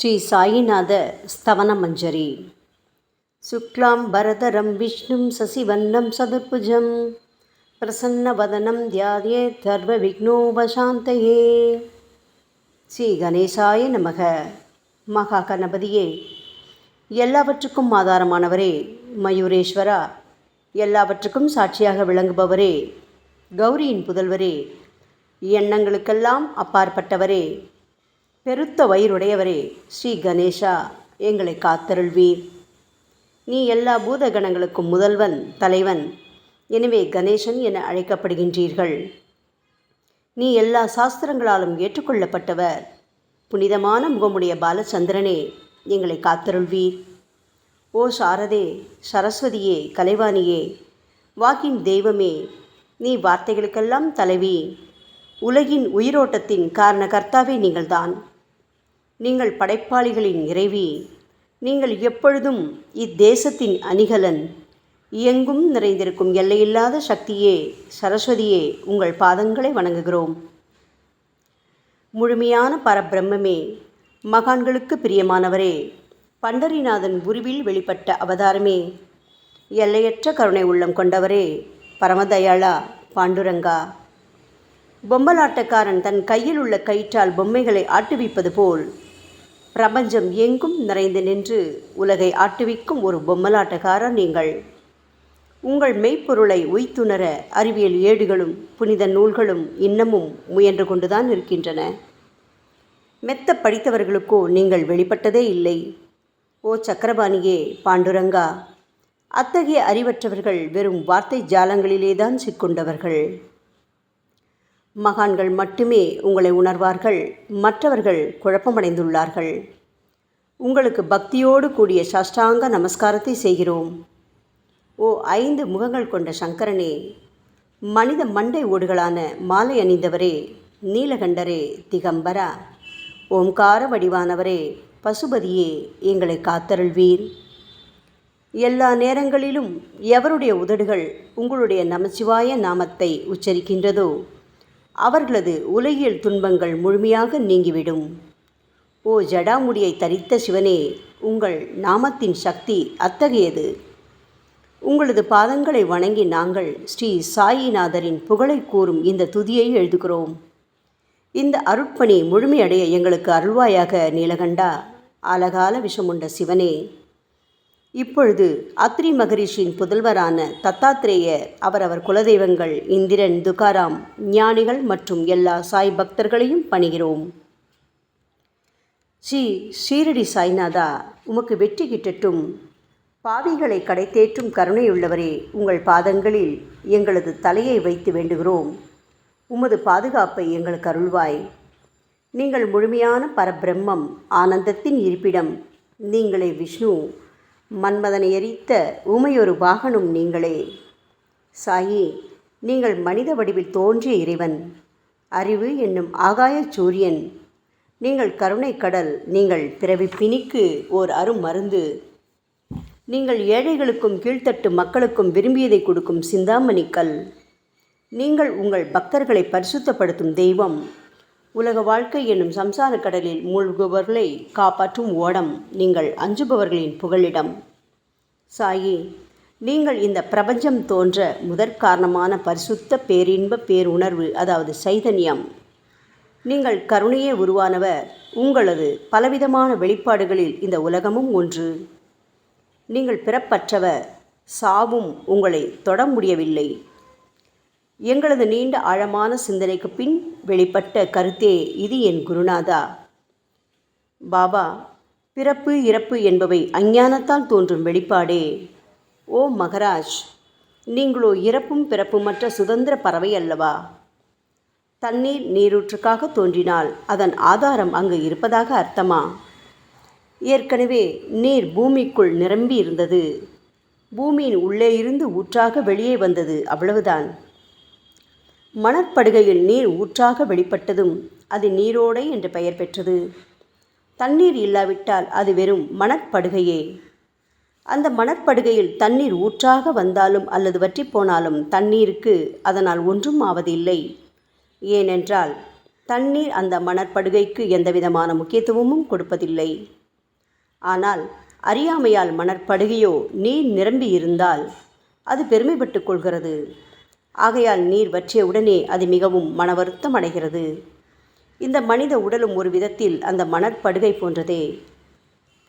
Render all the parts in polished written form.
ஸ்ரீ சாயிநாத ஸ்தவனமஞ்சரி. சுக்லாம் பரதரம் விஷ்ணும் சசிவன்னம் சதுர்புஜம் பிரசன்னவதனம் தியாயேத் சர்வ விக்னோபசாந்தயே. ஸ்ரீ கணேசாய நமக. மகா கணபதியே, எல்லாவற்றுக்கும் ஆதாரமானவரே, மயூரேஸ்வரா, எல்லாவற்றுக்கும் சாட்சியாக விளங்குபவரே, கௌரியின் புதல்வரே, எண்ணங்களுக்கெல்லாம் அப்பாற்பட்டவரே, பெருத்த வயிறுடையவரே, ஸ்ரீ கணேசா, எங்களை காத்தருள்வீர். நீ எல்லா பூதகணங்களுக்கும் முதல்வன், தலைவன். எனவே கணேசன் என அழைக்கப்படுகின்றீர்கள். நீ எல்லா சாஸ்திரங்களாலும் ஏற்றுக்கொள்ளப்பட்டவர். புனிதமான முகமுடைய பாலச்சந்திரனே, எங்களை காத்தருள்வீர். ஓ சாரதே, சரஸ்வதியே, கலைவாணியே, வாக்கின் தெய்வமே, நீ வார்த்தைகளுக்கெல்லாம் தலைவி. உலகின் உயிரோட்டத்தின் காரண கர்த்தாவே நீங்கள்தான். நீங்கள் படைப்பாளிகளின் இறைவி. நீங்கள் எப்பொழுதும் இத்தேசத்தின் அணிகலன். எங்கும் நிறைந்திருக்கும் எல்லையில்லாத சக்தியே, சரஸ்வதியே, உங்கள் பாதங்களை வணங்குகிறோம். முழுமையான பரபிரம்மே, மகான்களுக்கு பிரியமானவரே, பண்டரிநாதன் உருவில் வெளிப்பட்ட அவதாரமே, எல்லையற்ற கருணை உள்ளம் கொண்டவரே, பரமதயாளா, பாண்டுரங்கா. பொம்மலாட்டக்காரன் தன் கையில் உள்ள கயிற்றால் பொம்மைகளை ஆட்டுவிப்பது போல் பிரபஞ்சம் எங்கும் நிறைந்து நின்று உலகை ஆட்டுவிக்கும் ஒரு பொம்மலாட்டக்காரர் நீங்கள். உங்கள் மெய்ப்பொருளை உய்த்துணர அறிவியல் ஏடுகளும் புனித நூல்களும் இன்னமும் முயன்று கொண்டுதான் இருக்கின்றன. மெத்த படித்தவர்களுக்கோ நீங்கள் வெளிப்பட்டதே இல்லை. ஓ சக்கரபாணியே, பாண்டுரங்கா, அத்தகைய அறிவற்றவர்கள் வெறும் வார்த்தை ஜாலங்களிலேதான் சிக்கொண்டவர்கள். மகான்கள் மட்டுமே உங்களை உணர்வார்கள். மற்றவர்கள் குழப்பமடைந்துள்ளார்கள். உங்களுக்கு பக்தியோடு கூடிய சாஷ்டாங்க நமஸ்காரத்தை செய்கிறோம். ஓ 5 முகங்கள் கொண்ட சங்கரனே, மனித மண்டை ஓடுகளான மாலை அணிந்தவரே, நீலகண்டரே, திகம்பரா, ஓம்கார வடிவானவரே, பசுபதியே, எங்களை காத்தருள்வீர். எல்லா நேரங்களிலும் எவருடைய உதடுகள் உங்களுடைய நமச்சிவாய நாமத்தை உச்சரிக்கின்றதோ அவர்களது உலகியல் துன்பங்கள் முழுமையாக நீங்கிவிடும். ஓ ஜடாமுடியை தரித்த சிவனே, உங்கள் நாமத்தின் சக்தி அத்தகையது. உங்களது பாதங்களை வணங்கி நாங்கள் ஸ்ரீ சாயிநாதரின் புகழை கூறும் இந்த துதியை எழுதுகிறோம். இந்த அருட்பணி முழுமையடைய எங்களுக்கு அருள்வாயாக நீலகண்டா, ஆலகால விஷமுண்ட சிவனே. இப்பொழுது அத்ரி மகரிஷியின் புதல்வரான தத்தாத்ரேயர், அவரவர் குலதெய்வங்கள் இந்திரன், துகாராம், ஞானிகள் மற்றும் எல்லா சாய் பக்தர்களையும் பணிகிறோம். ஸ்ரீ ஷீரடி சாய்நாதா, உமக்கு வெற்றி கிட்டட்டும். பாவிகளை கடைத்தேற்றும் கருணையுள்ளவரே, உங்கள் பாதங்களில் எங்களது தலையை வைத்து வேண்டுகிறோம். உமது பாதுகாப்பை எங்களுக்கு அருள்வாய். நீங்கள் முழுமையான பரபிரம்மம், ஆனந்தத்தின் இருப்பிடம். நீங்களே விஷ்ணு. மன்மதனை எரித்த ஊமையொரு வாகனும் நீங்களே. சாயி, நீங்கள் மனித வடிவில் தோன்றிய இறைவன். அறிவு என்னும் ஆகாய சூரியன். நீங்கள் கருணை கடல். நீங்கள் பிறவி பிணிக்கு ஓர் அருமருந்து. நீங்கள் ஏழைகளுக்கும் கீழ்த்தட்டு மக்களுக்கும் விரும்பியதை கொடுக்கும் சிந்தாமணிக்கல். நீங்கள் உங்கள் பக்தர்களை பரிசுத்தப்படுத்தும் தெய்வம். உலக வாழ்க்கை என்னும் சம்சார கடலில் மூழ்குபவர்களை காப்பாற்றும் ஓடம். நீங்கள் அஞ்சுபவர்களின் புகலிடம். சாயி, நீங்கள் இந்த பிரபஞ்சம் தோன்ற முதற்காரணமான பரிசுத்த பேரின்ப பேருணர்வு, அதாவது சைதன்யம். நீங்கள் கருணையே உருவானவர். உங்களது பலவிதமான வெளிப்பாடுகளில் இந்த உலகமும் ஒன்று. நீங்கள் பிறப்பற்றவர். சாவும் உங்களை தொட முடியவில்லை. எங்களது நீண்ட ஆழமான சிந்தனைக்கு பின் வெளிப்பட்ட கருத்தே இது என் குருநாதா. பாபா, பிறப்பு இறப்பு என்பவை அஞ்ஞானத்தால் தோன்றும் வெளிப்பாடே. ஓ மகராஜ், நீங்களோ இறப்பும் பிறப்புமற்ற சுதந்திர பறவை அல்லவா? தண்ணீர் நீரூற்றுக்காக தோன்றினால் அதன் ஆதாரம் அங்கு இருப்பதாக அர்த்தமா? ஏற்கனவே நீர் பூமிக்குள் நிரம்பி இருந்தது. பூமியின் உள்ளே இருந்து ஊற்றாக வெளியே வந்தது, அவ்வளவுதான். மணற்படுகையில் நீர் ஊற்றாக வெளிப்பட்டதும் அது நீரோடை என்று பெயர் பெற்றது. தண்ணீர் இல்லாவிட்டால் அது வெறும் மணற்படுகையே. அந்த மணற்படுகையில் தண்ணீர் ஊற்றாக வந்தாலும் அல்லது வற்றி போனாலும் தண்ணீருக்கு அதனால் ஒன்றும் ஆவதில்லை. ஏனென்றால் தண்ணீர் அந்த மணற்படுகைக்கு எந்தவிதமான முக்கியத்துவமும் கொடுப்பதில்லை. ஆனால் அறியாமையால் மணற்படுகையோ நீர் நிரம்பி இருந்தால் அது பெருமைப்பட்டு கொள்கிறது. ஆகையால் நீர் வற்றிய உடனே அது மிகவும் மனவருத்தம் அடைகிறது. இந்த மனித உடலும் ஒரு விதத்தில் அந்த மணற்படுகை போன்றதே.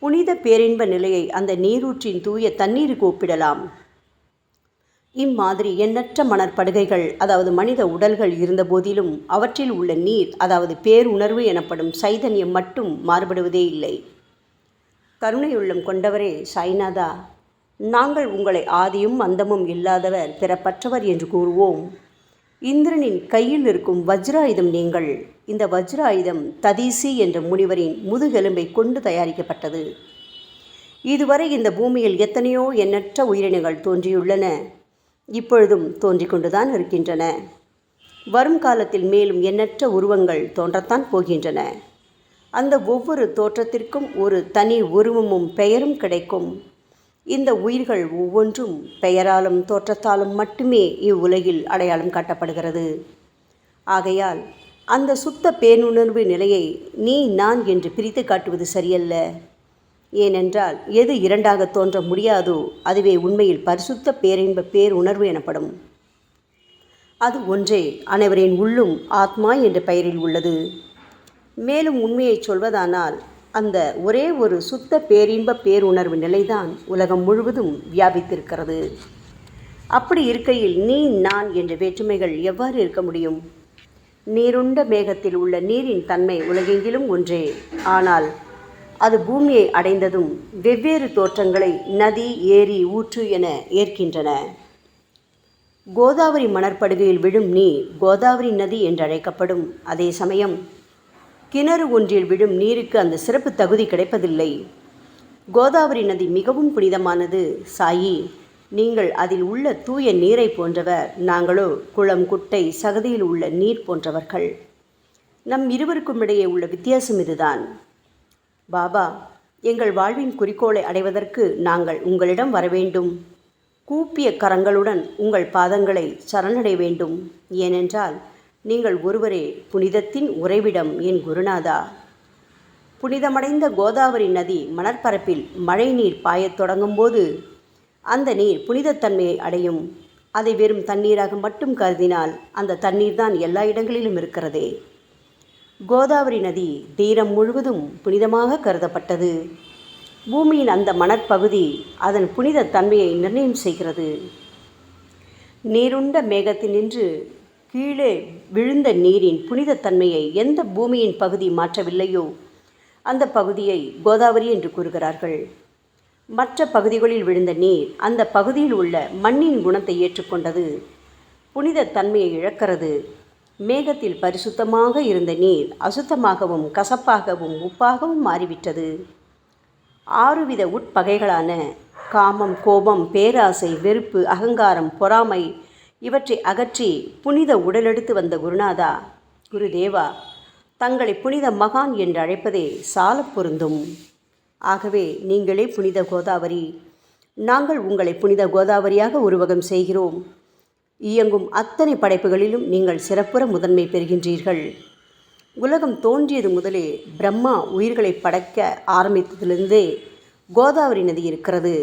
புனித பேரின்ப நிலையை அந்த நீரூற்றின் தூய தண்ணீருக்கு ஒப்பிடலாம். இம்மாதிரி எண்ணற்ற மணற்படுகைகள், அதாவது மனித உடல்கள் இருந்த போதிலும் அவற்றில் உள்ள நீர், அதாவது பேருணர்வு எனப்படும் சைதன்யம் மட்டும் மாறுபடுவதே இல்லை. கருணையுள்ளம் கொண்டவரே சாய்நாதா, நாங்கள் உங்களை ஆதியும் அந்தமும் இல்லாதவர், பிறப்பற்றவர் என்று கூறுவோம். இந்திரனின் கையில் இருக்கும் வஜ்ராயுதம் நீங்கள். இந்த வஜ்ராயுதம் ததீசி என்ற முனிவரின் முதுகெலும்பை கொண்டு தயாரிக்கப்பட்டது. இதுவரை இந்த பூமியில் எத்தனையோ எண்ணற்ற உயிரினங்கள் தோன்றியுள்ளன, இப்பொழுதும் தோன்றிக் கொண்டுதான் இருக்கின்றன. வரும் காலத்தில் மேலும் எண்ணற்ற உருவங்கள் தோன்றத்தான் போகின்றன. அந்த ஒவ்வொரு தோற்றத்திற்கும் ஒரு தனி உருவமும் பெயரும் கிடைக்கும். இந்த உயிர்கள் ஒவ்வொன்றும் பெயராலும் தோற்றத்தாலும் மட்டுமே இவ்வுலகில் அடையாளம் காட்டப்படுகிறது. ஆகையால் அந்த சுத்த பேருணர்வு நிலையை நீ நான் என்று பிரித்து காட்டுவது சரியல்ல. ஏனென்றால் எது இரண்டாக தோன்ற முடியாதோ அதுவே உண்மையில் பரிசுத்த பேரின்ப பேருணர்வு எனப்படும். அது ஒன்றே அனைவரின் உள்ளும் ஆத்மா என்ற பெயரில் உள்ளது. மேலும் உண்மையை சொல்வதானால் அந்த ஒரே ஒரு சுத்த பேரின்ப பேருணர்வு நிலைதான் உலகம் முழுவதும் வியாபித்திருக்கிறது. அப்படி இருக்கையில் நீ நான் என்ற வேற்றுமைகள் எவ்வாறு இருக்க முடியும்? நீருண்ட மேகத்தில் உள்ள நீரின் தன்மை உலகெங்கிலும் ஒன்றே. ஆனால் அது பூமியை அடைந்ததும் வெவ்வேறு தோற்றங்களை நதி, ஏரி, ஊற்று என ஏற்கின்றன. கோதாவரி மணற்படுகையில் விழும் நீர் கோதாவரி நதி என்றழைக்கப்படும். அதே சமயம் கிணறு ஒன்றில் விழும் நீருக்கு அந்த சிறப்பு தகுதி கிடைப்பதில்லை. கோதாவரி நதி மிகவும் புனிதமானது. சாயி, நீங்கள் அதில் உள்ள தூய நீரை போன்றவர், நாங்களோ குளம், குட்டை, சகதியில் உள்ள நீர் போன்றவர்கள். நம் இருவருக்கும் இடையே உள்ள வித்தியாசம் இதுதான். பாபா, எங்கள் வாழ்வின் குறிக்கோளை அடைவதற்கு நாங்கள் உங்களிடம் வரவேண்டும். கூப்பிய கரங்களுடன் உங்கள் பாதங்களை சரணடைய வேண்டும். ஏனென்றால் நீங்கள் ஒருவரே புனிதத்தின் உறைவிடம் என் குருநாதா. புனிதமடைந்த கோதாவரி நதி மணற்பரப்பில் மழை நீர் பாயத் தொடங்கும் போது அந்த நீர் புனிதத்தன்மையை அடையும். அதை வெறும் தண்ணீராக மட்டும் கருதினால் அந்த தண்ணீர் தான் எல்லா இடங்களிலும் இருக்கிறதே. கோதாவரி நதி தீரம் முழுவதும் புனிதமாக கருதப்பட்டது. பூமியின் அந்த மணற்பகுதி அதன் புனித தன்மையை நிர்ணயம் செய்கிறது. நீருண்ட மேகத்தினின்று கீழே விழுந்த நீரின் புனிதத்தன்மையை எந்த பூமியின் பகுதி மாற்றவில்லையோ அந்த பகுதியை கோதாவரி என்று கூறுகிறார்கள். மற்ற பகுதிகளில் விழுந்த நீர் அந்த பகுதியில் உள்ள மண்ணின் குணத்தை ஏற்றுக்கொண்டது, புனித தன்மையை இழக்கிறது. மேகத்தில் பரிசுத்தமாக இருந்த நீர் அசுத்தமாகவும் கசப்பாகவும் உப்பாகவும் மாறிவிட்டது. 6 வித உட்பகைகளான காமம், கோபம், பேராசை, வெறுப்பு, அகங்காரம், பொறாமை இவற்றை அகற்றி புனித உடலெடுத்து வந்த குருநாதா, குருதேவா, தங்களை புனித மகான் என்று அழைப்பதே சால பொருந்தும். ஆகவே நீங்களே புனித கோதாவரி. நாங்கள் உங்களை புனித கோதாவரியாக உருவகம் செய்கிறோம். இயங்கும் அத்தனை படைப்புகளிலும் நீங்கள் சிறப்புற முதன்மை பெறுகின்றீர்கள். உலகம் தோன்றியது முதலே பிரம்மா உயிர்களை படைக்க ஆரம்பித்ததிலிருந்தே கோதாவரி நதி இருக்கிறது.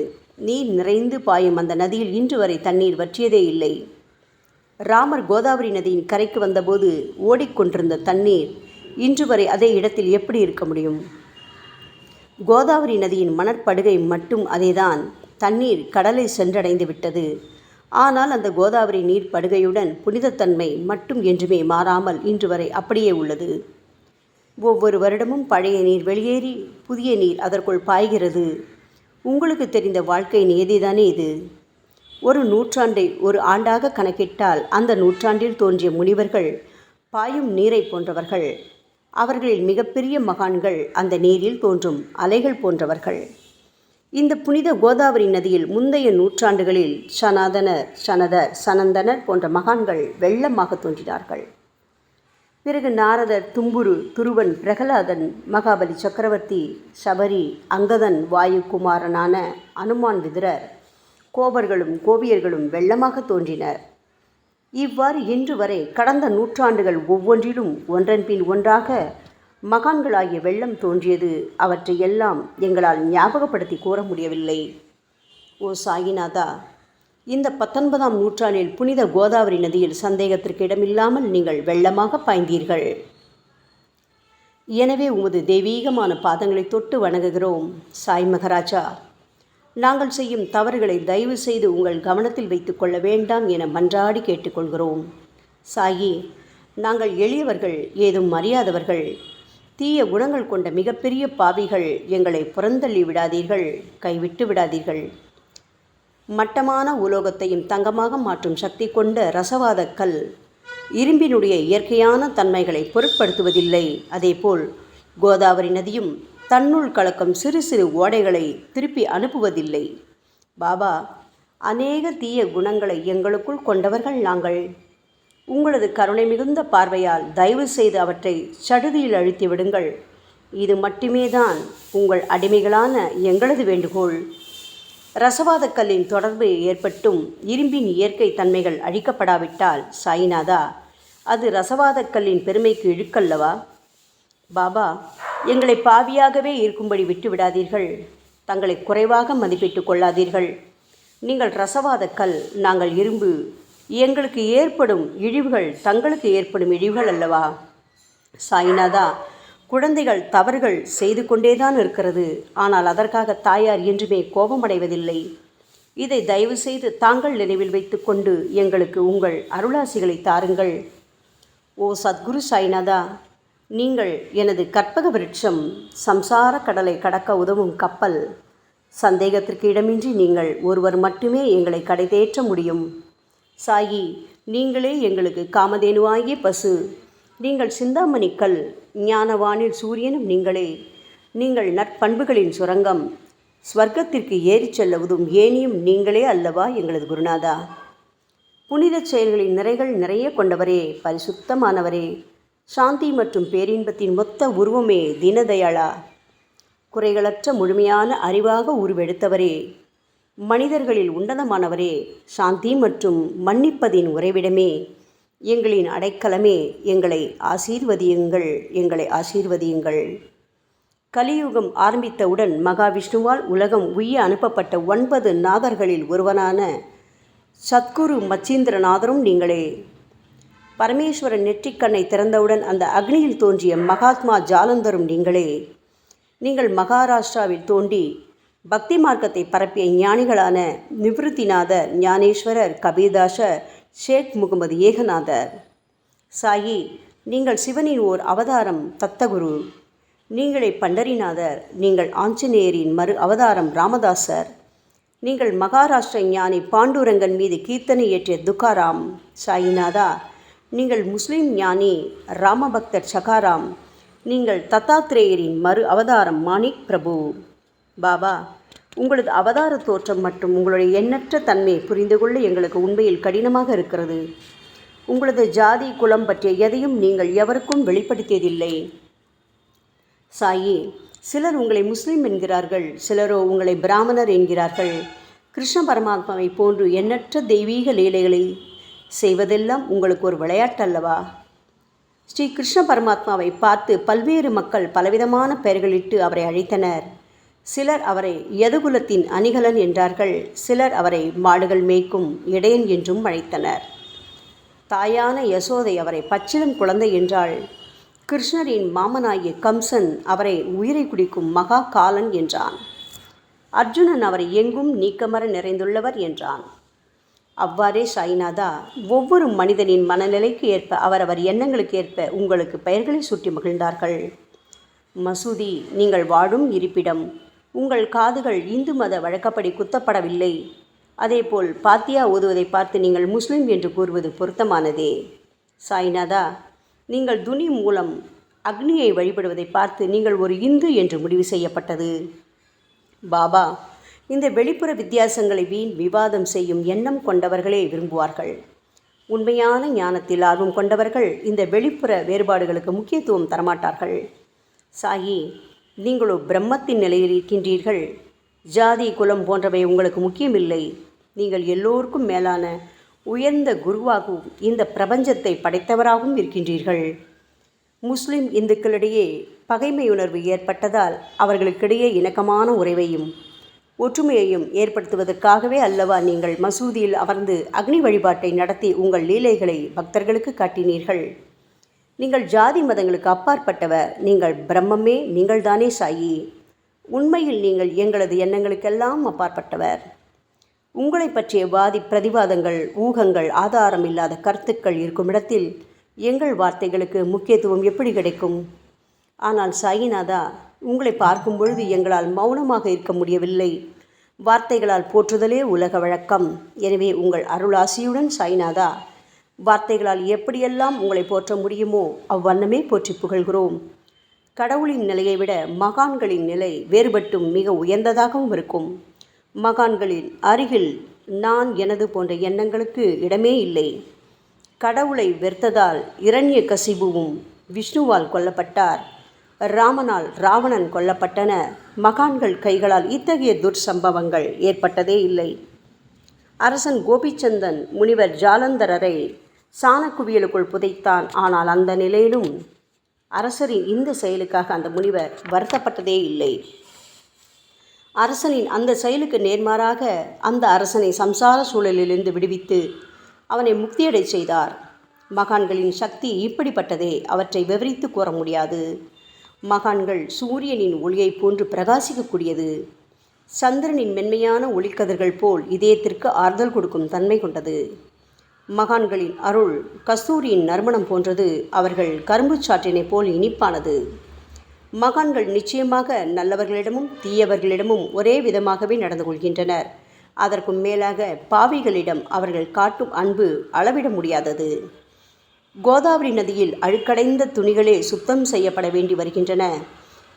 நீர் நிறைந்து பாயும் அந்த நதியில் இன்று வரை தண்ணீர் வற்றியதே இல்லை. ராமர் கோதாவரி நதியின் கரைக்கு வந்தபோது ஓடிக்கொண்டிருந்த தண்ணீர் இன்று வரை அதே இடத்தில் எப்படி இருக்க முடியும்? கோதாவரி நதியின் மணற்படுகை மட்டும் அதேதான். தண்ணீர் கடலை சென்றடைந்து விட்டது. ஆனால் அந்த கோதாவரி நீர் படுகையுடன் புனிதத்தன்மை மட்டும் என்றுமே மாறாமல் இன்று வரை அப்படியே உள்ளது. ஒவ்வொரு வருடமும் பழைய நீர் வெளியேறி புதிய நீர் அதற்குள் பாய்கிறது. உங்களுக்கு தெரிந்த வாழ்க்கை நியதிதானே இது. ஒரு நூற்றாண்டை ஒரு ஆண்டாக கணக்கிட்டால் அந்த நூற்றாண்டில் தோன்றிய முனிவர்கள் பாயும் நீரை போன்றவர்கள். அவர்களில் மிகப்பெரிய மகான்கள் அந்த நீரில் தோன்றும் அலைகள் போன்றவர்கள். இந்த புனித கோதாவரி நதியில் முந்தைய நூற்றாண்டுகளில் சனாதனர், சனதர், சனந்தனர் போன்ற மகான்கள் வெள்ளமாக தோன்றினார்கள். பிறகு நாரதர், தும்புரு, துருவன், பிரகலாதன், மகாபலி சக்கரவர்த்தி, சபரி, அங்கதன், வாயுகுமாரனான அனுமான், விதுரர், கோபர்களும் கோபியர்களும் வெள்ளமாக தோன்றினர். இவ்வாறு இன்று வரை கடந்த நூற்றாண்டுகள் ஒவ்வொன்றிலும் ஒன்றன் பின் ஒன்றாக மகான்களாகிய வெள்ளம் தோன்றியது. அவற்றை எல்லாம் எங்களால் ஞாபகப்படுத்தி கூற முடியவில்லை. ஓ சாயிநாதா, இந்த 19ஆம் நூற்றாண்டில் புனித கோதாவரி நதியில் சந்தேகத்திற்கு இடமில்லாமல் நீங்கள் வெள்ளமாக பாய்ந்தீர்கள். எனவே உமது தெய்வீகமான பாதங்களை தொட்டு வணங்குகிறோம். சாய் மகராஜா, நாங்கள் செய்யும் தவறுகளை தயவு செய்து உங்கள் கவனத்தில் வைத்து கொள்ள வேண்டாம் என மன்றாடி கேட்டுக்கொள்கிறோம். சாயி, நாங்கள் எளியவர்கள், ஏதும் அறியாதவர்கள், தீய குணங்கள் கொண்ட மிகப்பெரிய பாவிகள். எங்களை புறந்தள்ளி விடாதீர்கள், கைவிட்டு விடாதீர்கள். மட்டமான உலோகத்தையும் தங்கமாக மாற்றும் சக்தி கொண்ட ரசவாத கல் இரும்பினுடைய இயற்கையான தன்மைகளை பொருட்படுத்துவதில்லை. அதேபோல் கோதாவரி நதியும் தன்னுள் கலக்கும் சிறு சிறு ஓடைகளை திருப்பி அனுப்புவதில்லை. பாபா, அநேக தீய குணங்களை எங்களுக்குள் கொண்டவர்கள் நாங்கள். உங்களது கருணை மிகுந்த பார்வையால் தயவு செய்து அவற்றை சடுதியில் அழித்து விடுங்கள். இது மட்டுமே தான் உங்கள் அடிமைகளான எங்களது வேண்டுகோள். ரசவாத கல்லின் தொடர்பு ஏற்பட்டும் இரும்பின் இயற்கை தன்மைகள் அழிக்கப்படாவிட்டால் சாயிநாதா, அது ரசவாத கல்லின் பெருமைக்கு இழுக்கல்லவா? பாபா, எங்களை பாவியாகவே இருக்கும்படி விட்டுவிடாதீர்கள். தங்களை குறைவாக மதிப்பிட்டு கொள்ளாதீர்கள். நீங்கள் ரசவாத கல், நாங்கள் இரும்பு. எங்களுக்கு ஏற்படும் இழிவுகள் தங்களுக்கு ஏற்படும் இழிவுகள் அல்லவா? சாயிநாதா, குழந்தைகள் தவறுகள் செய்து கொண்டேதான் இருக்கிறது. ஆனால் அதற்காக தாயார் என்றுமே கோபமடைவதில்லை. இதை தயவு செய்து தாங்கள் நினைவில் வைத்து கொண்டு எங்களுக்கு உங்கள் அருளாசிகளை தாருங்கள். ஓ சத்குரு சாய்நாதா, நீங்கள் எனது கற்பக விருட்சம், சம்சார கடலை கடக்க உதவும் கப்பல். சந்தேகத்திற்கு இடமின்றி நீங்கள் ஒருவர் மட்டுமே எங்களை கடைதேற்ற முடியும். சாயி, நீங்களே எங்களுக்கு காமதேனுவாகிய பசு. நீங்கள் சிந்தாமணி கல், ஞானவானில் சூரியனும் நீங்களே. நீங்கள் நற்பண்புகளின் சுரங்கம், ஸ்வர்க்கத்திற்கு ஏறிச் செல்லவதும் ஏனியும் நீங்களே அல்லவா எங்களது குருநாதா? புனித செயல்களின் நிறைகள் நிறைய கொண்டவரே, பரிசுத்தமானவரே, சாந்தி மற்றும் பேரின்பத்தின் மொத்த உருவமே தீனதயாளா, குறைகளற்ற முழுமையான அறிவாக உருவெடுத்தவரே, மனிதர்களில் உன்னதமானவரே, சாந்தி மற்றும் மன்னிப்பதின் உறைவிடமே, எங்களின் அடைக்கலமே, எங்களை ஆசீர்வதியுங்கள், எங்களை ஆசீர்வதியுங்கள். கலியுகம் ஆரம்பித்தவுடன் மகாவிஷ்ணுவால் உலகம் உய்ய அனுப்பப்பட்ட 9 நாதர்களில் ஒருவனான சத்குரு மச்சீந்திரநாதரும் நீங்களே. பரமேஸ்வரன் நெற்றிக்கண்ணை திறந்தவுடன் அந்த அக்னியில் தோன்றிய மகாத்மா ஜாலந்தரும் நீங்களே. நீங்கள் மகாராஷ்டிராவில் தோன்றி பக்தி மார்க்கத்தை பரப்பிய ஞானிகளான நிவிருத்திநாதர், ஞானேஸ்வரர், கபீர்தாசர், ஷேக் முகமது ஏகநாதர். சாயி, நீங்கள் சிவனின் ஓர் அவதாரம், தத்தகுரு. நீங்களே பண்டரிநாதர். நீங்கள் ஆஞ்சநேயரின் மறு அவதாரம் ராமதாசர். நீங்கள் மகாராஷ்டிர ஞானி பாண்டுரங்கன் மீது கீர்த்தனை இயற்றிய துக்காராம். சாயிநாதா, நீங்கள் முஸ்லிம் ஞானி ராமபக்தர் சகாராம். நீங்கள் தத்தாத்ரேயரின் மறு அவதாரம் மாணிக் பிரபு. பாபா, உங்களது அவதார தோற்றம் மற்றும் உங்களுடைய எண்ணற்ற தன்மை புரிந்து கொள்ள எங்களுக்கு உண்மையில் கடினமாக இருக்கிறது. உங்களது ஜாதி குலம் பற்றிய எதையும் நீங்கள் எவருக்கும் வெளிப்படுத்தியதில்லை. சாயி, சிலர் உங்களை முஸ்லீம் என்கிறார்கள், சிலரோ உங்களை பிராமணர் என்கிறார்கள். கிருஷ்ண பரமாத்மாவை போன்று எண்ணற்ற தெய்வீக லீலைகளை செய்வதெல்லாம் உங்களுக்கு ஒரு விளையாட்டல்லவா? ஸ்ரீ கிருஷ்ண பரமாத்மாவை பார்த்து பல்வேறு மக்கள் பலவிதமான பெயர்களிட்டு அவரை அழைத்தனர். சிலர் அவரை யதுகுலத்தின் அணிகலன் என்றார்கள். சிலர் அவரை மாடுகள் மேய்க்கும் இடையன் என்றும் அழைத்தனர். தாயான யசோதை அவரை பச்சிளம் குழந்தை என்றாள். கிருஷ்ணரின் மாமனாகிய கம்சன் அவரை உயிரை குடிக்கும் மகா காலன் என்றான். அர்ஜுனன் அவரை எங்கும் நீக்கமர நிறைந்துள்ளவர் என்றான். அவ்வாறே சாய்நாதா, ஒவ்வொரு மனிதனின் மனநிலைக்கு ஏற்ப அவரவர் எண்ணங்களுக்கு ஏற்ப உங்களுக்கு பெயர்களை சுட்டி மகிழ்ந்தார்கள். மசூதி, நீங்கள் வாழும் இருப்பிடம். உங்கள் காதுகள் இந்து மத வழக்கப்படி குத்தப்படவில்லை. அதேபோல் பாத்தியா ஓதுவதை பார்த்து நீங்கள் முஸ்லிம் என்று கூறுவது பொருத்தமானதே. சாய்நாதா, நீங்கள் துனி மூலம் அக்னியை வழிபடுவதை பார்த்து நீங்கள் ஒரு இந்து என்று முடிவு செய்யப்பட்டது. பாபா, இந்த வெளிப்புற வித்தியாசங்களை வீண் விவாதம் செய்யும் எண்ணம் கொண்டவர்களே விரும்புவார்கள். உண்மையான ஞானத்தில் ஆர்வம் கொண்டவர்கள் இந்த வெளிப்புற வேறுபாடுகளுக்கு முக்கியத்துவம் தரமாட்டார்கள். சாயி, நீங்களோ பிரம்மத்தின் நிலையில் இருக்கின்றீர்கள். ஜாதி குலம் போன்றவை உங்களுக்கு முக்கியமில்லை. நீங்கள் எல்லோருக்கும் மேலான உயர்ந்த குருவாகவும் இந்த பிரபஞ்சத்தை படைத்தவராகவும் இருக்கின்றீர்கள். முஸ்லிம் இந்துக்களிடையே பகைமையுணர்வு ஏற்பட்டதால் அவர்களுக்கிடையே இணக்கமான உறவையும் ஒற்றுமையையும் ஏற்படுத்துவதற்காகவே அல்லவா நீங்கள் மசூதியில் அமர்ந்து அக்னி வழிபாட்டை நடத்தி உங்கள் லீலைகளை பக்தர்களுக்கு காட்டினீர்கள். நீங்கள் ஜாதி மதங்களுக்கு அப்பாற்பட்டவர். நீங்கள் பிரம்மமே, நீங்கள்தானே சாயி. உண்மையில் நீங்கள் எங்களது எண்ணங்களுக்கெல்லாம் அப்பாற்பட்டவர். உங்களை பற்றிய வாதி பிரதிவாதங்கள், ஊகங்கள், ஆதாரம் இல்லாத கருத்துக்கள் இருக்கும் இடத்தில் எங்கள் வார்த்தைகளுக்கு முக்கியத்துவம் எப்படி கிடைக்கும்? ஆனால் சாயிநாதா, உங்களை பார்க்கும் பொழுது எங்களால் மௌனமாக இருக்க முடியவில்லை. வார்த்தைகளால் போற்றுதலே உலக வழக்கம். எனவே உங்கள் அருளாசியுடன் சாயிநாதா, வார்த்தைகளால் எப்படியெல்லாம் உங்களை போற்ற முடியுமோ அவ்வண்ணமே போற்றி புகழ்கிறோம். கடவுளின் நிலையை விட மகான்களின் நிலை வேறுபட்டும் மிக உயர்ந்ததாகவும் இருக்கும். மகான்களின் அருகில் நான் எனது போன்ற எண்ணங்களுக்கு இடமே இல்லை. கடவுளை வெறுத்ததால் இரண்யகசிபுவும் விஷ்ணுவால் கொல்லப்பட்டார். ராமனால் ராவணன் கொல்லப்பட்டன. மகான்கள் கைகளால் இத்தகைய துர்சம்பவங்கள் ஏற்பட்டதே இல்லை. அரசன் கோபிச்சந்தன் முனிவர் ஜாலந்தரரை சாணக்குவியலுக்குள் புதைத்தான். ஆனால் அந்த நிலையிலும் அரசரின் இந்த செயலுக்காக அந்த முனிவர் வருத்தப்பட்டதே இல்லை. அரசனின் அந்த செயலுக்கு நேர்மாறாக அந்த அரசனை சம்சார சூழலிலிருந்து விடுவித்து அவனை முக்தியடை செய்தார். மகான்களின் சக்தி இப்படிப்பட்டதே. அவற்றை விவரித்து கூற முடியாது. மகான்கள் சூரியனின் ஒளியை போன்று பிரகாசிக்கக்கூடியது. சந்திரனின் மென்மையான ஒளிக்கதிர்கள் போல் இதயத்திற்கு ஆறுதல் கொடுக்கும் தன்மை கொண்டது. மகான்களின் அருள் கஸ்தூரியின் நறுமணம் போன்றது. அவர்கள் கரும்பு சாற்றினை போல் இனிப்பானது. மகான்கள் நிச்சயமாக நல்லவர்களிடமும் தீயவர்களிடமும் ஒரே விதமாகவே நடந்து கொள்கின்றனர். அதற்கும் மேலாக பாவிகளிடம் அவர்கள் காட்டும் அன்பு அளவிட முடியாதது. கோதாவரி நதியில் அழுக்கடைந்த துணிகளே சுத்தம் செய்யப்பட வேண்டி வருகின்றன.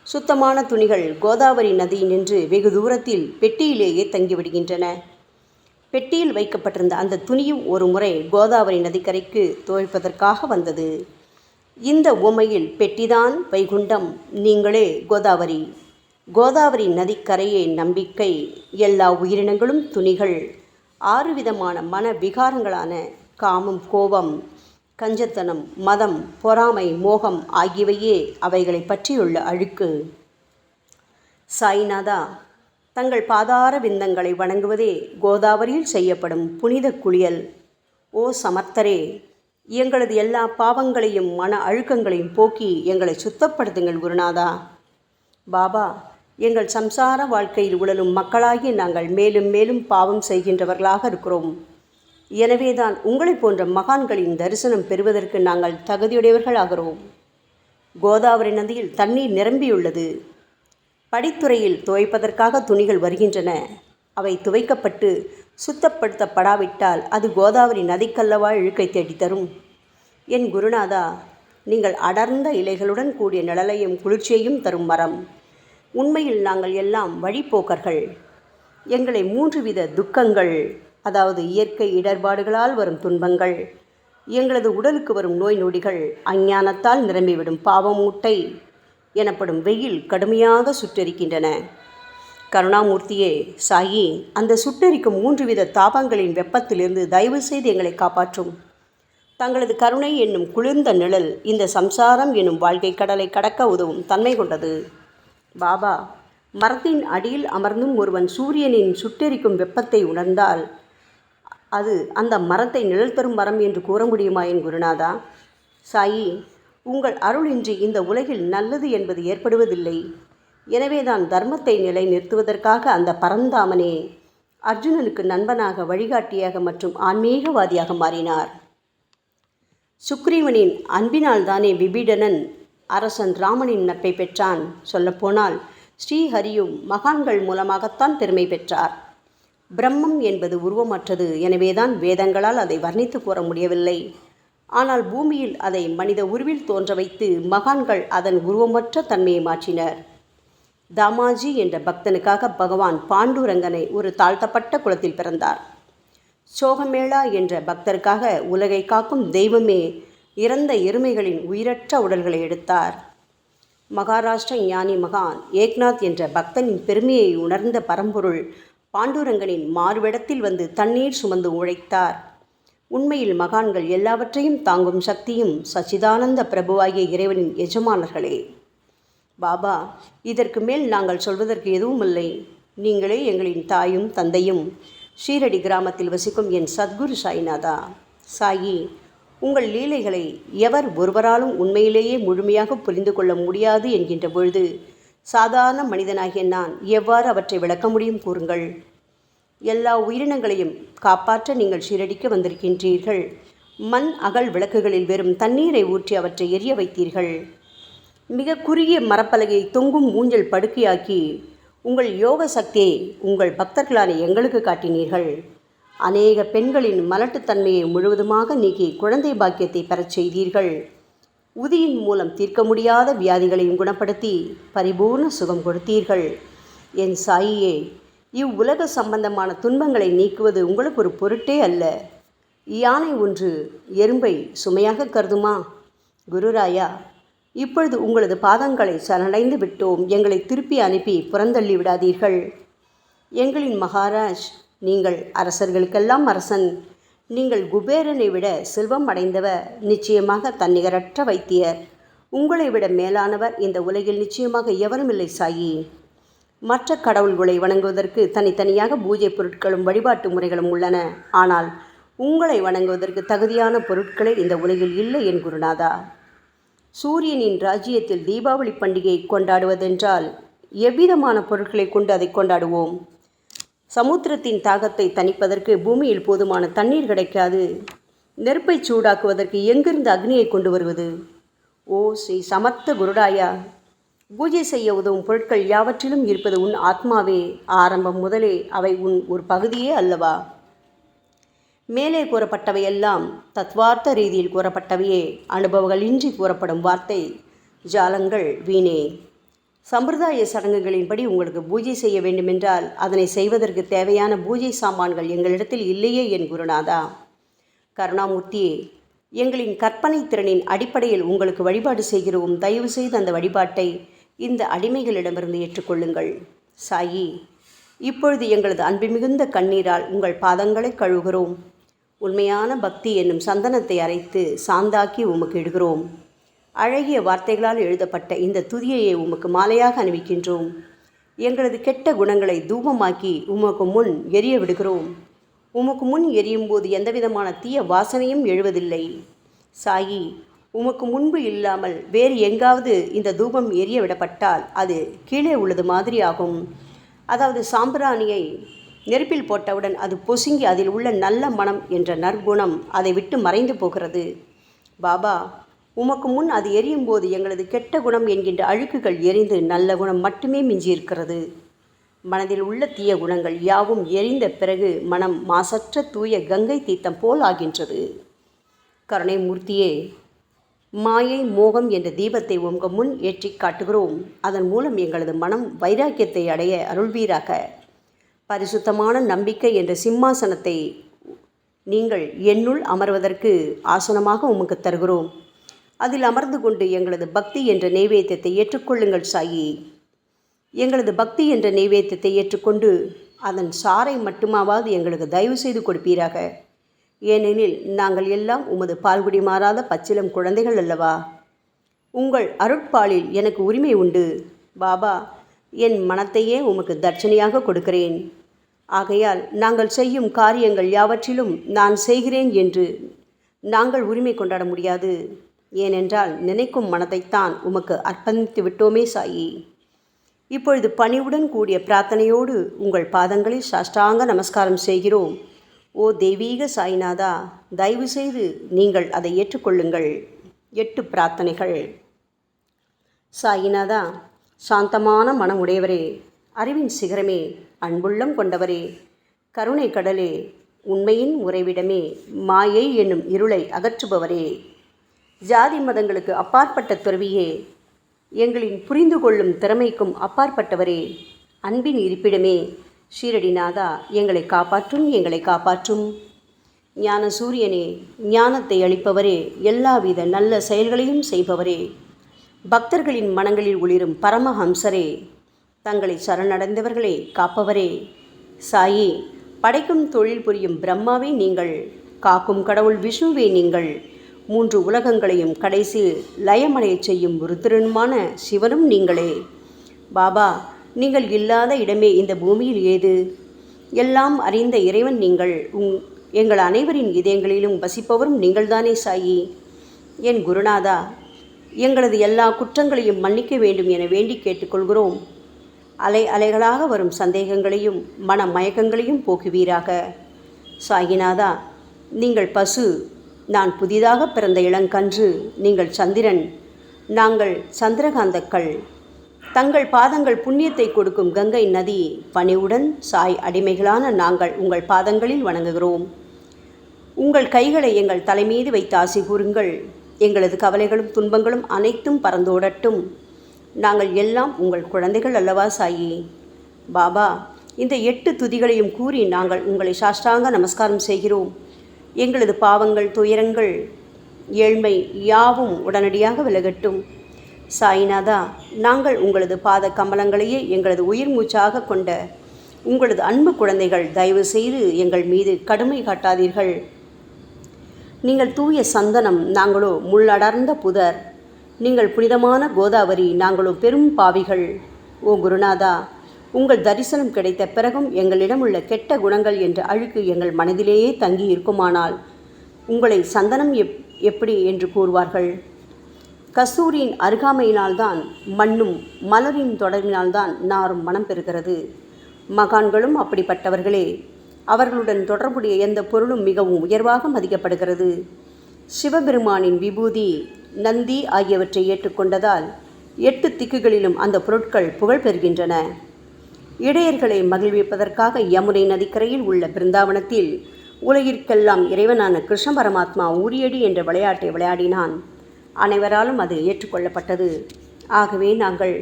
சுத்தமான துணிகள் கோதாவரி நதியினின்று வெகு தூரத்தில் பெட்டியிலேயே தங்கிவிடுகின்றன. பெட்டியில் வைக்கப்பட்டிருந்த அந்த துணியும் ஒரு முறை கோதாவரி நதிக்கரைக்கு துவைப்பதற்காக வந்தது. இந்த உவமையில் பெட்டிதான் வைகுண்டம், நீங்களே கோதாவரி. கோதாவரி நதிக்கரையே நம்பிக்கை. எல்லா உயிரினங்களும் துணிகள். 6 விதமான மன விகாரங்களான காமம், கோபம், கஞ்சத்தனம், மதம், பொறாமை, மோகம் ஆகியவையே அவைகளை பற்றியுள்ள அழுக்கு. சாய்நாதா, தங்கள் பாதார விந்தங்களை வணங்குவதே கோதாவரியில் செய்யப்படும் புனித குளியல். ஓ சமர்த்தரே, எங்களது எல்லா பாவங்களையும் மன அழுக்கங்களையும் போக்கி எங்களை சுத்தப்படுத்துங்கள் குருநாதா. பாபா, எங்கள் சம்சார வாழ்க்கையில் உழலும் மக்களாகி நாங்கள் மேலும் மேலும் பாவம் செய்கின்றவர்களாக இருக்கிறோம். எனவேதான் உங்களை போன்ற மகான்களின் தரிசனம் பெறுவதற்கு நாங்கள் தகுதியுடையவர்களாகிறோம். கோதாவரி நதியில் தண்ணீர் நிரம்பியுள்ளது. படித்துறையில் துவைப்பதற்காக துணிகள் வருகின்றன. அவை துவைக்கப்பட்டு சுத்தப்படுத்தப்படாவிட்டால் அது கோதாவரி நதிக்கல்லவா இழுக்கை தேடித்தரும். என் குருநாதா, நீங்கள் அடர்ந்த இலைகளுடன் கூடிய நிழலையும் குளிர்ச்சியையும் தரும் மரம். உண்மையில் நாங்கள் எல்லாம் வழிப்போக்கர்கள். எங்களை 3 வித துக்கங்கள், அதாவது இயற்கை இடர்பாடுகளால் வரும் துன்பங்கள், எங்களது உடலுக்கு வரும் நோய் நொடிகள், அஞ்ஞானத்தால் நிரம்பிவிடும் பாவமூட்டை எனப்படும் வெயில் கடுமையாக சுட்டெரிக்கின்றன. கருணாமூர்த்தியே, சாயி, அந்த சுட்டெரிக்கும் 3 வித தாபங்களின் வெப்பத்திலிருந்து தயவு செய்து எங்களை காப்பாற்றும். தங்களது கருணை என்னும் குளிர்ந்த நிழல் இந்த சம்சாரம் என்னும் வாழ்க்கை கடலை கடக்க உதவும் தன்மை கொண்டது. பாபா, மரத்தின் அடியில் அமர்ந்தும் ஒருவன் சூரியனின் சுட்டெரிக்கும் வெப்பத்தை உணர்ந்தால் அது அந்த மரத்தை நிழல் தரும் மரம் என்று கூற முடியுமா என் குருநாதா? சாயி, உங்கள் அருளின்றி இந்த உலகில் நல்லது என்பது ஏற்படுவதில்லை. எனவேதான் தர்மத்தை நிலை நிறுத்துவதற்காக அந்த பரந்தாமனே அர்ஜுனனுக்கு நண்பனாக, வழிகாட்டியாக மற்றும் ஆன்மீகவாதியாக மாறினார். சுக்ரீவனின் அன்பினால் தானே விபீடனன் அரசன் ராமனின் நட்பை பெற்றான். சொல்லப்போனால் ஸ்ரீஹரியும் மகான்கள் மூலமாகத்தான் பெருமை பெற்றார். பிரம்மம் என்பது உருவமற்றது. எனவேதான் வேதங்களால் அதை வர்ணித்து கூற முடியவில்லை. ஆனால் பூமியில் அதை மனித உருவில் தோன்ற வைத்து மகான்கள் அதன் உருவமற்ற தன்மையை மாற்றினர். தாமாஜி என்ற பக்தனுக்காக பகவான் பாண்டுரங்கனை ஒரு தாழ்த்தப்பட்ட குலத்தில் பிறந்தார். சோகமேளா என்ற பக்தருக்காக உலகை காக்கும் தெய்வமே இறந்த எருமைகளின் உயிரற்ற உடல்களை எடுத்தார். மகாராஷ்டிர ஞானி மகான் ஏக்நாத் என்ற பக்தனின் பெருமையை உணர்ந்த பரம்பொருள் பாண்டுரங்கனின் மாறுவிடத்தில் வந்து தண்ணீர் சுமந்து உழைத்தார். உண்மையில் மகான்கள் எல்லாவற்றையும் தாங்கும் சக்தியும் சச்சிதானந்த பிரபுவாகிய இறைவனின் எஜமானர்களே. பாபா, இதற்கு மேல் நாங்கள் சொல்வதற்கு எதுவும் இல்லை. நீங்களே எங்களின் தாயும் தந்தையும். ஷீரடி கிராமத்தில் வசிக்கும் என் சத்குரு சாய்நாதா. சாயி, உங்கள் லீலைகளை எவர் ஒருவராலும் உண்மையிலேயே முழுமையாக புரிந்து கொள்ள முடியாது என்கின்ற பொழுது சாதாரண மனிதனாகிய நான் எவ்வாறு அவற்றை விளக்க முடியும் கூறுங்கள். எல்லா உயிரினங்களையும் காப்பாற்ற நீங்கள் ஷீரடிக்கு வந்திருக்கின்றீர்கள். மண் அகல் விளக்குகளில் வெறும் தண்ணீரை ஊற்றி அவற்றை எரிய வைத்தீர்கள். மிக குறுகிய மரப்பலகையை தொங்கும் ஊஞ்சல் படுக்கையாக்கி உங்கள் யோக சக்தியை உங்கள் பக்தர்களான எங்களுக்கு காட்டினீர்கள். அநேக பெண்களின் மலட்டுத்தன்மையை முழுவதுமாக நீக்கி குழந்தை பாக்கியத்தை பெறச் செய்தீர்கள். உதியின் மூலம் தீர்க்க முடியாத வியாதிகளையும் குணப்படுத்தி பரிபூர்ண சுகம் கொடுத்தீர்கள். என் சாயியே, இவ்வுலக சம்பந்தமான துன்பங்களை நீக்குவது உங்களுக்கு ஒரு பொருட்டே அல்ல. யானை ஒன்று எறும்பை சுமையாக கருதுமா? குருராயா, இப்பொழுது உங்களது பாதங்களை சரணடைந்து விட்டோம். எங்களை திருப்பி அனுப்பி புறந்தள்ளி விடாதீர்கள். எங்களின் மகாராஜ், நீங்கள் அரசர்களுக்கெல்லாம் அரசன். நீங்கள் குபேரனை விட செல்வம் அடைந்தவர். நிச்சயமாக தன்னிகரற்ற வைத்தியர். உங்களை விட மேலானவர் இந்த உலகில் நிச்சயமாக எவரும் இல்லை சாயி. மற்ற கடவுள்களை வணங்குவதற்கு தனித்தனியாக பூஜை பொருட்களும் வழிபாட்டு முறைகளும் உள்ளன. ஆனால் உங்களை வணங்குவதற்கு தகுதியான பொருட்களே இந்த உலகில் இல்லை என் குருநாதா. சூரியனின் ராஜ்யத்தில் தீபாவளி பண்டிகையை கொண்டாடுவதென்றால் எவ்விதமான பொருட்களை கொண்டு அதை கொண்டாடுவோம்? சமுத்திரத்தின் தாகத்தை தணிப்பதற்கு பூமியில் போதுமான தண்ணீர் கிடைக்காது. நெருப்பை சூடாக்குவதற்கு எங்கிருந்து அக்னியை கொண்டு வருவது? ஓ ஸ்ரீ சமர்த்த குருடாயா, பூஜை செய்ய உதவும் பொருட்கள் யாவற்றிலும் இருப்பது உன் ஆத்மாவே. ஆரம்பம் முதலே அவை உன் ஒரு பகுதியே அல்லவா? மேலே கூறப்பட்டவையெல்லாம் தத்வார்த்த ரீதியில் கூறப்பட்டவையே. அனுபவங்களின்றி கூறப்படும் வார்த்தை ஜாலங்கள் வீணே. சம்பிரதாய சடங்குகளின்படி உங்களுக்கு பூஜை செய்ய வேண்டுமென்றால் அதனை செய்வதற்கு தேவையான பூஜை சாமான்கள் எங்களிடத்தில் இல்லையே என் குருநாதா. கருணாமூர்த்தியே, எங்களின் கற்பனை திறனின் அடிப்படையில் உங்களுக்கு வழிபாடு செய்கிறோம். தயவு செய்து அந்த வழிபாட்டை இந்த அடிமைகளிடமிருந்து ஏற்றுக்கொள்ளுங்கள். சாயி, இப்பொழுது எங்களது அன்பு மிகுந்த கண்ணீரால் உங்கள் பாதங்களை கழுவுகிறோம். உண்மையான பக்தி என்னும் சந்தனத்தை அரைத்து சாந்தாக்கி உமக்கு இடுகிறோம். அழகிய வார்த்தைகளால் எழுதப்பட்ட இந்த துதியையை உமக்கு மாலையாக அணிவிக்கின்றோம். எங்களது கெட்ட குணங்களை தூபமாக்கி உமக்கு முன் எரிய விடுகிறோம். உமக்கு முன் எரியும் போது எந்தவிதமான தீய வாசனையும் எழுவதில்லை. சாயி, உமக்கு முன்பு இல்லாமல் வேறு எங்காவது இந்த தூபம் எரிய விடப்பட்டால் அது கீழே உள்ளது மாதிரி ஆகும். அதாவது சாம்பிராணியை நெருப்பில் போட்டவுடன் அது பொசுங்கி அதில் உள்ள நல்ல மனம் என்ற நற்குணம் அதை விட்டு மறைந்து போகிறது. பாபா, உமக்கு முன் அது எரியும் போது எங்களது கெட்ட குணம் என்கின்ற அழுக்குகள் எரிந்து நல்ல குணம் மட்டுமே மிஞ்சியிருக்கிறது. மனதில் உள்ள தீய குணங்கள் யாவும் எரிந்த பிறகு மனம் மாசற்ற தூய கங்கை தீர்த்தம் போல் ஆகின்றது. கருணை மூர்த்தியே, மாயை மோகம் என்ற தீபத்தை உங்கள் முன் ஏற்றி காட்டுகிறோம். அதன் மூலம் எங்களது மனம் வைராக்கியத்தை அடைய அருள்வீராக. பரிசுத்தமான நம்பிக்கை என்ற சிம்மாசனத்தை நீங்கள் என்னுள் அமர்வதற்கு ஆசனமாக உமக்கு தருகிறோம். அதில் அமர்ந்து கொண்டு எங்களது பக்தி என்ற நெய்வேத்தியத்தை ஏற்றுக்கொள்ளுங்கள் சாயி. எங்களது பக்தி என்ற நெய்வேத்தியத்தை ஏற்றுக்கொண்டு அதன் சாரை மட்டுமாவது எங்களுக்கு தயவு செய்து கொடுப்பீராக. ஏனெனில் நாங்கள் எல்லாம் உமது பால்குடி மாறாத பச்சிலம் குழந்தைகள் அல்லவா. உங்கள் அருட்பாலில் எனக்கு உரிமை உண்டு. பாபா, என் மனத்தையே உமக்கு தட்சணையாக கொடுக்கிறேன். ஆகையால் நாங்கள் செய்யும் காரியங்கள் யாவற்றிலும் நான் செய்கிறேன் என்று நாங்கள் உரிமை கொண்டாட முடியாது. ஏனென்றால் நினைக்கும் மனதைத்தான் உமக்கு அர்ப்பணித்து விட்டோமே சாயி. இப்பொழுது பணிவுடன் கூடிய பிரார்த்தனையோடு உங்கள் பாதங்களில் சாஷ்டாங்க நமஸ்காரம் செய்கிறோம். ஓ தெய்வீக சாய்நாதா, தயவு செய்து நீங்கள் அதை ஏற்றுக்கொள்ளுங்கள். 8 பிரார்த்தனைகள். சாய்நாதா, சாந்தமான மனம் உடையவரே, அறிவின் சிகரமே, அன்புள்ளம் கொண்டவரே, கருணை கடலே, உண்மையின் உறைவிடமே, மாயை என்னும் இருளை அகற்றுபவரே, ஜாதி மதங்களுக்கு அப்பாற்பட்ட துறவியே, எங்களின் புரிந்து கொள்ளும் திறமைக்கும் அப்பாற்பட்டவரே, அன்பின் இருப்பிடமே, ஷீரடிநாதா, எங்களை காப்பாற்றும், எங்களை காப்பாற்றும். ஞான சூரியனே, ஞானத்தை அளிப்பவரே, எல்லாவித நல்ல செயல்களையும் செய்பவரே, பக்தர்களின் மனங்களில் ஒளிரும் பரமஹம்சரே, தங்களை சரணடைந்தவர்களை காப்பவரே, சாயி, படைக்கும் தொழில் புரியும் பிரம்மாவே நீங்கள், காக்கும் கடவுள் விஷ்ணுவே நீங்கள். 3 உலகங்களையும் கடைசி லயமடையச் செய்யும் ருத்ரனுமான சிவனும் நீங்களே. பாபா, நீங்கள் இல்லாத இடமே இந்த பூமியில் ஏது? எல்லாம் அறிந்த இறைவன் நீங்கள். எங்கள் அனைவரின் இதயங்களிலும் வசிப்பவரும் நீங்கள்தானே சாயி. என் குருநாதா, எங்களது எல்லா குற்றங்களையும் மன்னிக்க வேண்டும் என வேண்டி கேட்டுக்கொள்கிறோம். அலை அலைகளாக வரும் சந்தேகங்களையும் மன மயக்கங்களையும் போக்குவீராக. சாயிநாதா, நீங்கள் பசு, நான் புதிதாக பிறந்த இளங்கன்று, நீங்கள் சந்திரன், நாங்கள் சந்திரகாந்தக்கள். தங்கள் பாதங்கள் புண்ணியத்தை கொடுக்கும் கங்கை நதி. பணிவுடன் சாய் அடிமைகளான நாங்கள் உங்கள் பாதங்களில் வணங்குகிறோம். உங்கள் கைகளை எங்கள் தலைமீது வைத்து ஆசி கூறுங்கள். எங்களது கவலைகளும் துன்பங்களும் அனைத்தும் பறந்தோடட்டும். நாங்கள் எல்லாம் உங்கள் குழந்தைகள் அல்லவா சாயி. பாபா, இந்த 8 துதிகளையும் கூறி நாங்கள் உங்களை சாஷ்டாங்க நமஸ்காரம் செய்கிறோம். எங்களது பாவங்கள், துயரங்கள், ஏழ்மை யாவும் உடனடியாக விலகட்டும். சாயிநாதா, நாங்கள் உங்களது பாத கமலங்களையே எங்களது உயிர் மூச்சாக கொண்ட உங்களது அன்பு குழந்தைகள். தயவு செய்து எங்கள் மீது கடுமை காட்டாதீர்கள். நீங்கள் தூய சந்தனம், நாங்களோ முள்ளடர்ந்த புதர். நீங்கள் புனிதமான கோதாவரி, நாங்களோ பெரும் பாவிகள். ஓ குருநாதா, உங்கள் தரிசனம் கிடைத்த பிறகும் எங்களிடம் உள்ள கெட்ட குணங்கள் என்ற அழுக்கு எங்கள் மனதிலேயே தங்கி இருக்குமானால் உங்களை சந்தனம் எப்படி என்று கூறுவார்கள்? கஸ்தூரியின் அருகாமையினால்தான் மண்ணும் மலரின் தொடர்பினால்தான் நாரும் மனம் பெறுகிறது. மகான்களும் அப்படிப்பட்டவர்களே. அவர்களுடன் தொடர்புடைய எந்த பொருளும் மிகவும் உயர்வாக மதிக்கப்படுகிறது. சிவபெருமானின் விபூதி, நந்தி ஆகியவற்றை ஏற்றுக்கொண்டதால் 8 திக்குகளிலும் அந்த பொருட்கள் புகழ் பெறுகின்றன. இடையர்களை மகிழ்விப்பதற்காக யமுனை நதிக்கரையில் உள்ள பிருந்தாவனத்தில் உலகிற்கெல்லாம் இறைவனான கிருஷ்ண பரமாத்மா ஊரியடி என்ற விளையாட்டை விளையாடினான். அனைவராலும் அது ஏற்றுக்கொள்ளப்பட்டது. ஆகவே நாங்கள்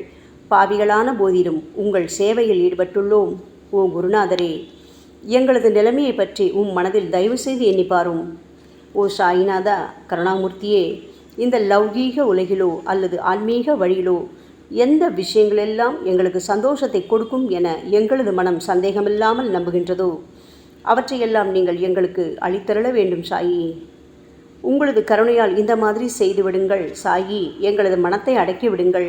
பாவிகளான போதிலும் உங்கள் சேவையில் ஈடுபட்டுள்ளோம். ஓ குருநாதரே, எங்களது நிலைமையை பற்றி மனதில் தயவு செய்து எண்ணிப்பாரும். ஓ சாயிநாதா கருணாமூர்த்தியே, இந்த லௌகீக உலகிலோ அல்லது ஆன்மீக வழியிலோ எந்த விஷயங்களெல்லாம் எங்களுக்கு சந்தோஷத்தை கொடுக்கும் என எங்களது மனம் சந்தேகமில்லாமல் நம்புகின்றதோ அவற்றையெல்லாம் நீங்கள் எங்களுக்கு அளித்தருள வேண்டும் சாயி. உங்களது கருணையால் இந்த மாதிரி செய்துவிடுங்கள் சாயி. எங்களது மனத்தை அடக்கி விடுங்கள்.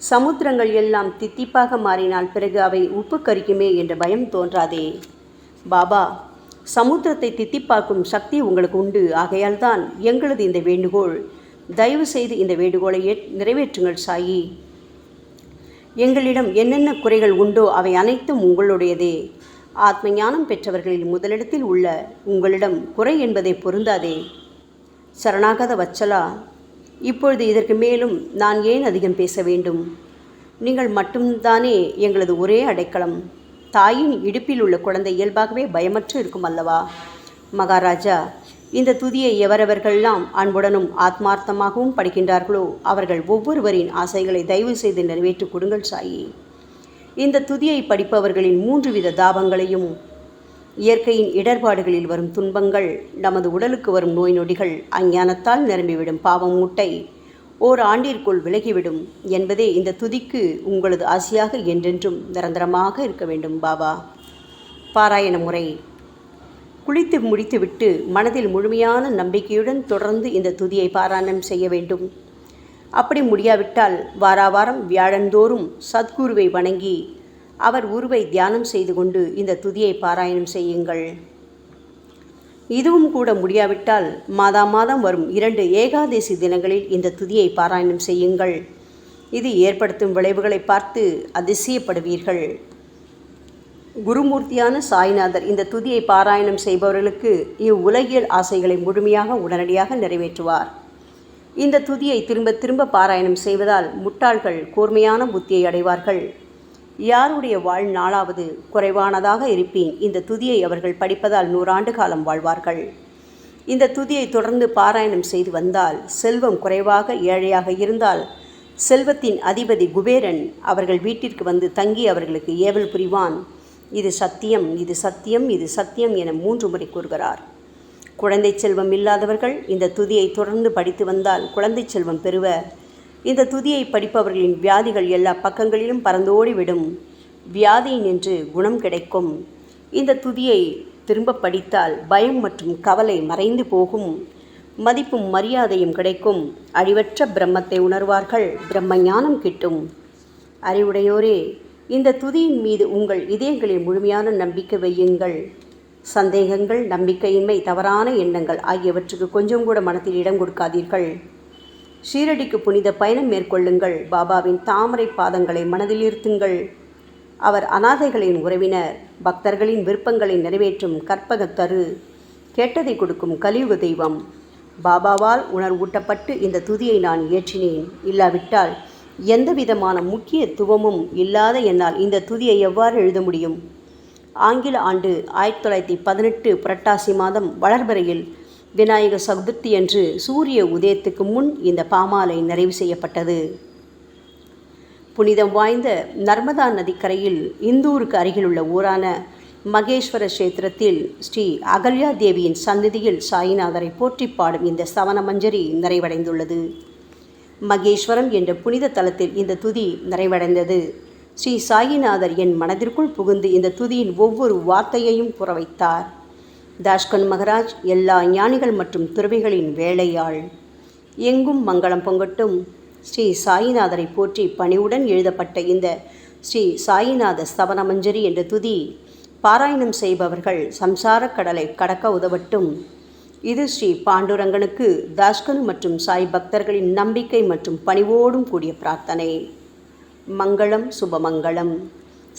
சமுத்திரங்கள் எல்லாம் தித்திப்பாக மாறினால் பிறகு அவை உப்பு கரிக்குமே என்ற பயம் தோன்றாதே. பாபா, சமுத்திரத்தை தித்திப்பாக்கும் சக்தி உங்களுக்கு உண்டு. ஆகையால் தான் எங்களது இந்த வேண்டுகோள். தயவு செய்து இந்த வேண்டுகோளை நிறைவேற்றுங்கள் சாயி. எங்களிடம் என்னென்ன குறைகள் உண்டோ அவை அனைத்தும் உங்களுடையதே. ஆத்ம ஞானம் பெற்றவர்களில் முதலிடத்தில் உள்ள உங்களிடம் குறை என்பதை பொருந்தாதே. சரணாகத வச்சலா, இப்பொழுது இதற்கு மேலும் நான் ஏன் அதிகம் பேச வேண்டும்? நீங்கள் மட்டும்தானே எங்களது ஒரே அடைக்கலம். தாயின் இடுப்பில் உள்ள குழந்தை இயல்பாகவே பயமற்று இருக்கும் அல்லவா? மகாராஜா, இந்த துதியை எவரவர்களெல்லாம் அன்புடனும் ஆத்மார்த்தமாகவும் படிக்கின்றார்களோ அவர்கள் ஒவ்வொருவரின் ஆசைகளை தயவு செய்து நிறைவேற்றி கொடுங்கள் சாயி. இந்த துதியை படிப்பவர்களின் 3 வித தாபங்களையும், இயற்கையின் இடர்பாடுகளில் வரும் துன்பங்கள், நமது உடலுக்கு வரும் நோய் நொடிகள், அஞ்ஞானத்தால் நிரம்பிவிடும் பாவம் மூட்டை ஓராண்டிற்குள் விலகிவிடும் என்பதே இந்த துதிக்கு உங்களது ஆசையாக என்றென்றும் நிரந்தரமாக இருக்க வேண்டும் பாபா. பாராயண முறை. குளித்து முடித்துவிட்டு மனதில் முழுமையான நம்பிக்கையுடன் தொடர்ந்து இந்த துதியை பாராயணம் செய்ய வேண்டும். அப்படி முடியாவிட்டால் வாராவாரம் வியாழந்தோறும் சத்குருவை வணங்கி அவர் உருவை தியானம் செய்து கொண்டு இந்த துதியை பாராயணம் செய்யுங்கள். இதுவும் கூட முடியாவிட்டால் மாதம் வரும் 2 ஏகாதசி தினங்களில் இந்த துதியை பாராயணம் செய்யுங்கள். இது ஏற்படுத்தும் விளைவுகளை பார்த்து அதிசயப்படுவீர்கள். குருமூர்த்தியான சாய்நாதர் இந்த துதியை பாராயணம் செய்பவர்களுக்கு இவ்வுலகியல் ஆசைகளை முழுமையாக உடனடியாக நிறைவேற்றுவார். இந்த துதியை திரும்ப திரும்ப பாராயணம் செய்வதால் முட்டாள்கள் கூர்மையான புத்தியை அடைவார்கள். யாருடைய வாழ்நாளாவது குறைவானதாக இருப்பேன் இந்த துதியை அவர்கள் படிப்பதால் 100 ஆண்டு காலம் வாழ்வார்கள். இந்த துதியை தொடர்ந்து பாராயணம் செய்து வந்தால் செல்வம் குறைவாக ஏழையாக இருந்தால் செல்வத்தின் அதிபதி குபேரன் அவர்கள் வீட்டிற்கு வந்து தங்கி அவர்களுக்கு ஏவல் புரிவான். இது சத்தியம், இது சத்தியம், இது சத்தியம் என 3 முறை கூறுகிறார். குழந்தை செல்வம் இல்லாதவர்கள் இந்த துதியை தொடர்ந்து படித்து வந்தால் குழந்தை செல்வம் பெறுவர். இந்த துதியை படிப்பவர்களின் வியாதிகள் எல்லா பக்கங்களிலும் பறந்தோடிவிடும். வியாதி நின்று குணம் கிடைக்கும். இந்த துதியை திரும்ப படித்தால் பயம் மற்றும் கவலை மறைந்து போகும். மதிப்பும் மரியாதையும் கிடைக்கும். அழிவற்ற பிரம்மத்தை உணர்வார்கள். பிரம்ம ஞானம் கிட்டும். அறிவுடையோரே, இந்த துதியின் மீது உங்கள் இதயங்களில் முழுமையான நம்பிக்கை வையுங்கள். சந்தேகங்கள், நம்பிக்கையின்மை, தவறான எண்ணங்கள் ஆகியவற்றுக்கு கொஞ்சம் கூட மனத்தில் இடம் கொடுக்காதீர்கள். ஷீரடிக்கு புனித பயணம் மேற்கொள்ளுங்கள். பாபாவின் தாமரை பாதங்களை மனதில் இருத்துங்கள். அவர் அனாதைகளின் உறவினர், பக்தர்களின் விருப்பங்களை நிறைவேற்றும் கற்பகத்தரு, கேட்டதை கொடுக்கும் கலியுக தெய்வம். பாபாவால் உணர்வூட்டப்பட்டு இந்த துதியை நான் இயற்றினேன். இல்லாவிட்டால் எந்த விதமான முக்கியத்துவமும் இல்லாத என்னால் இந்த துதியை எவ்வாறு எழுத முடியும்? ஆங்கில ஆண்டு 1918 புரட்டாசி மாதம் வளர்பிறையில் விநாயக சதுர்த்தி அன்று சூரிய உதயத்துக்கு முன் இந்த பாமாலை நிறைவு செய்யப்பட்டது. புனிதம் வாய்ந்த நர்மதா நதிக்கரையில் இந்தூருக்கு அருகிலுள்ள ஊரான மகேஸ்வர கஷேத்திரத்தில் ஸ்ரீ அகல்யா தேவியின் சந்நிதியில் சாயிநாதரை போற்றி பாடும் இந்த சவண மஞ்சரி நிறைவடைந்துள்ளது. மகேஸ்வரம் என்ற புனித தலத்தில் இந்த துதி நிறைவடைந்தது. ஸ்ரீ சாயிநாதர் என் மனதிற்குள் புகுந்து இந்த துதியின் ஒவ்வொரு வார்த்தையையும் புற வைத்தார். தாஷ்கன் மகராஜ் எல்லா ஞானிகள் மற்றும் துறவிகளின் வேலையாள். எங்கும் மங்களம் பொங்கட்டும். ஸ்ரீ சாயிநாதரை போற்றி பணிவுடன் எழுதப்பட்ட இந்த ஸ்ரீ சாயிநாத ஸ்தவன மஞ்சரி என்ற துதி பாராயணம் செய்பவர்கள் சம்சார கடலை கடக்க உதவட்டும். இது ஸ்ரீ பாண்டுரங்கனுக்கு தாஷ்கனு மற்றும் சாய் பக்தர்களின் நம்பிக்கை மற்றும் பணிவோடும் கூடிய பிரார்த்தனை. மங்களம், சுபமங்களம்.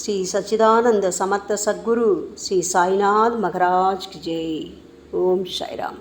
ஸ்ரீ சச்சிதானந்த சமர்த்த சத்குரு ஸ்ரீ சாய்நாத் மகராஜ் கி ஜெய். ஓம் சாய்ராம்.